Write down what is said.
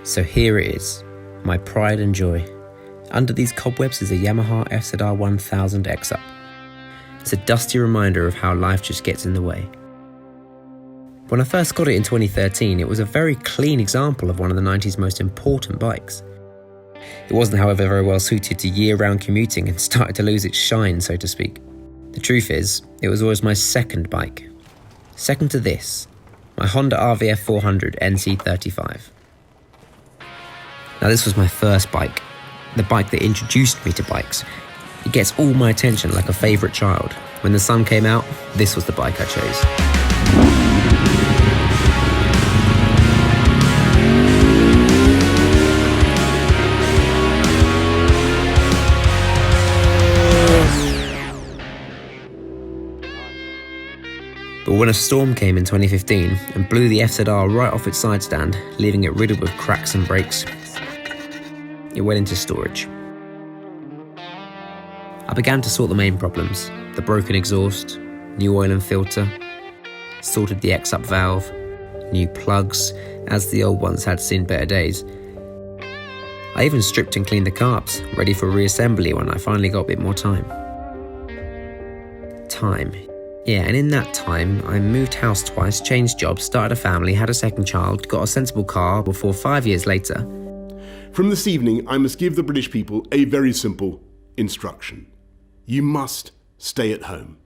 So here it is, my pride and joy. Under these cobwebs is a Yamaha FZR1000 X-Up. It's a dusty reminder of how life just gets in the way. When I first got it in 2013, it was a very clean example of one of the 90s most important bikes. It wasn't, however, very well suited to year-round commuting and started to lose its shine, so to speak. The truth is, it was always my second bike. Second to this, my Honda RVF400 NC35. Now this was my first bike, the bike that introduced me to bikes. It gets all my attention like a favourite child. When the sun came out, this was the bike I chose. But when a storm came in 2015 and blew the FZR right off its side stand, leaving it riddled with cracks and breaks, it went into storage. I began to sort the main problems: the broken exhaust, new oil and filter, sorted the X-Up valve, new plugs, as the old ones had seen better days. I even stripped and cleaned the carbs, ready for reassembly when I finally got a bit more time. Yeah, and in that time, I moved house twice, changed jobs, started a family, had a second child, got a sensible car before 5 years later. From this evening, I must give the British people a very simple instruction. You must stay at home.